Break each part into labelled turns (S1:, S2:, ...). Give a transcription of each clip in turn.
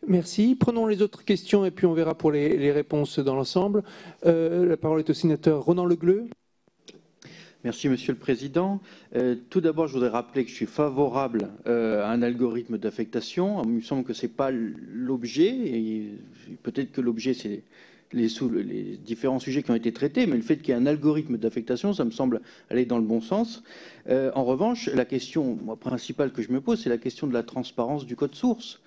S1: Merci. Prenons les autres questions et puis on verra pour les réponses dans l'ensemble. La parole est au sénateur Ronan Le Gleut.
S2: Merci, Monsieur le Président. Tout d'abord, je voudrais rappeler que je suis favorable à un algorithme d'affectation. Il me semble que ce n'est pas l'objet, et peut-être que l'objet, c'est les différents sujets qui ont été traités, mais le fait qu'il y ait un algorithme d'affectation, ça me semble aller dans le bon sens. En revanche, la question principale que je me pose, c'est la question de la transparence du code source.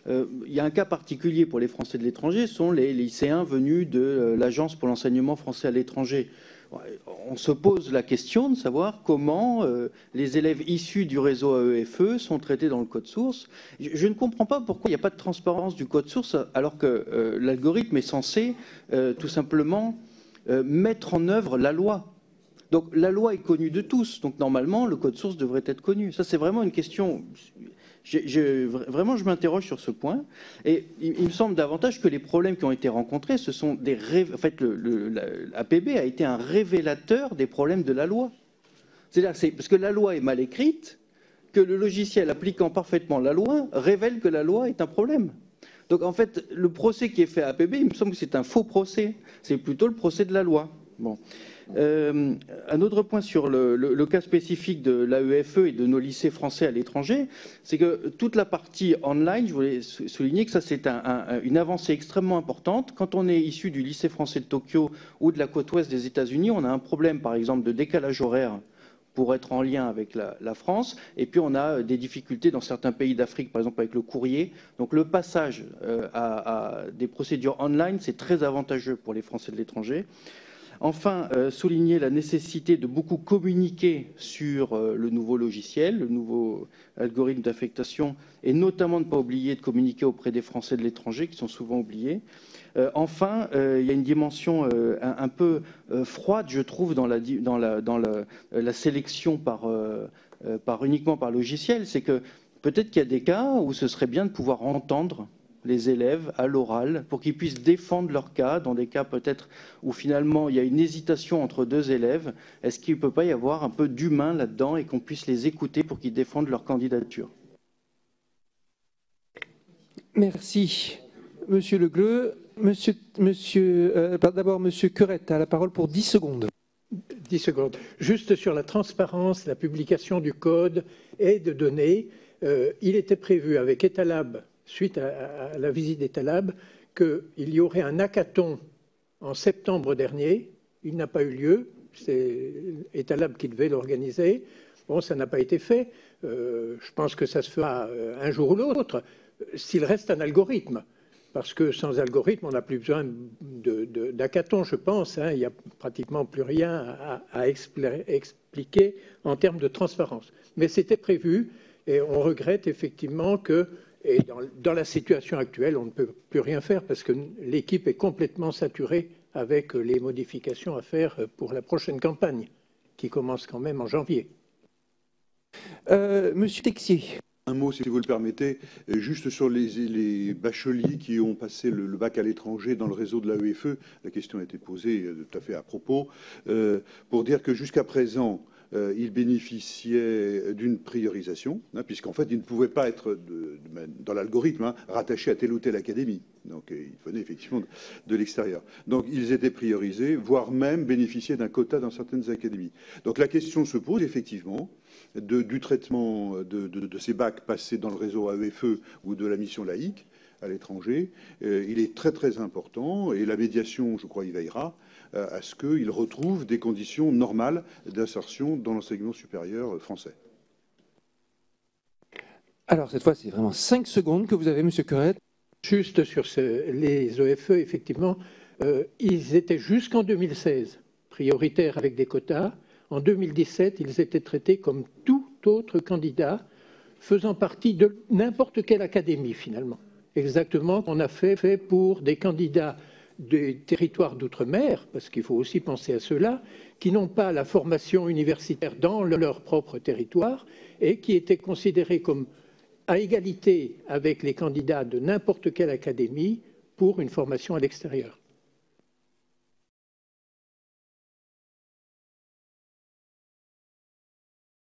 S2: Il y a un cas particulier pour les Français de l'étranger, ce sont les lycéens venus de l'Agence pour l'enseignement français à l'étranger. On se pose la question de savoir comment les élèves issus du réseau AEFE sont traités dans le code source. Je ne comprends pas pourquoi il n'y a pas de transparence du code source alors que l'algorithme est censé tout simplement mettre en œuvre la loi. Donc la loi est connue de tous, donc normalement le code source devrait être connu. Ça c'est vraiment une question... Vraiment, je m'interroge sur ce point. Et il me semble davantage que les problèmes qui ont été rencontrés, ce sont des... En fait, l'APB a été un révélateur des problèmes de la loi. C'est-à-dire c'est parce que la loi est mal écrite, que le logiciel appliquant parfaitement la loi révèle que la loi est un problème. Donc, en fait, le procès qui est fait à APB, il me semble que c'est un faux procès. C'est plutôt le procès de la loi. Bon. Un autre point sur le cas spécifique de l'AEFE et de nos lycées français à l'étranger, c'est que toute la partie online, je voulais souligner que ça c'est une avancée extrêmement importante. Quand on est issu du lycée français de Tokyo ou de la côte ouest des États-Unis, on a un problème par exemple de décalage horaire pour être en lien avec la France. Et puis on a des difficultés dans certains pays d'Afrique, par exemple avec le courrier. Donc le passage à des procédures online, c'est très avantageux pour les Français de l'étranger. Enfin, souligner la nécessité de beaucoup communiquer sur le nouveau logiciel, le nouveau algorithme d'affectation, et notamment ne pas oublier de communiquer auprès des Français de l'étranger, qui sont souvent oubliés. Enfin, il y a une dimension un peu froide, je trouve, dans la sélection uniquement par logiciel. C'est que peut-être qu'il y a des cas où ce serait bien de pouvoir entendre les élèves à l'oral pour qu'ils puissent défendre leur cas, dans des cas peut-être où finalement il y a une hésitation entre deux élèves. Est-ce qu'il ne peut pas y avoir un peu d'humain là-dedans et qu'on puisse les écouter pour qu'ils défendent leur candidature?
S1: Merci. Monsieur Le Gleut. D'abord, Monsieur Querette a la parole pour 10 secondes.
S3: 10 secondes. Juste sur la transparence, la publication du code et de données, il était prévu avec Etalab, suite à la visite d'Etalab, qu'il y aurait un hackathon en septembre dernier. Il n'a pas eu lieu. C'est Etalab qui devait l'organiser. Bon, ça n'a pas été fait. Je pense que ça se fera un jour ou l'autre, s'il reste un algorithme. Parce que sans algorithme, on n'a plus besoin d'hackathon, je pense. Il n'y a pratiquement plus rien à expliquer en termes de transparence. Mais c'était prévu et on regrette effectivement que... Et dans la situation actuelle, on ne peut plus rien faire parce que l'équipe est complètement saturée avec les modifications à faire pour la prochaine campagne, qui commence quand même en janvier.
S1: Monsieur Texier.
S4: Un mot, si vous le permettez, juste sur les bacheliers qui ont passé le bac à l'étranger dans le réseau de l'AEFE. La question a été posée tout à fait à propos, pour dire que jusqu'à présent, ils bénéficiaient d'une priorisation, puisqu'en fait, ils ne pouvaient pas être, dans l'algorithme, rattachés à telle ou telle académie. Donc, ils venaient effectivement de l'extérieur. Donc, ils étaient priorisés, voire même bénéficiaient d'un quota dans certaines académies. Donc, la question se pose effectivement du traitement de ces bacs passés dans le réseau AEFE ou de la mission laïque à l'étranger. Il est très, très important, et la médiation, je crois, y veillera, à ce qu'ils retrouvent des conditions normales d'insertion dans l'enseignement supérieur français.
S1: Alors, cette fois, c'est vraiment 5 secondes que vous avez, Monsieur Querette.
S3: Juste sur les OFE, effectivement, ils étaient jusqu'en 2016 prioritaires avec des quotas. En 2017, ils étaient traités comme tout autre candidat faisant partie de n'importe quelle académie, finalement. Exactement qu'on a fait pour des candidats des territoires d'outre-mer, parce qu'il faut aussi penser à ceux-là, qui n'ont pas la formation universitaire dans leur propre territoire et qui étaient considérés comme à égalité avec les candidats de n'importe quelle académie pour une formation à l'extérieur.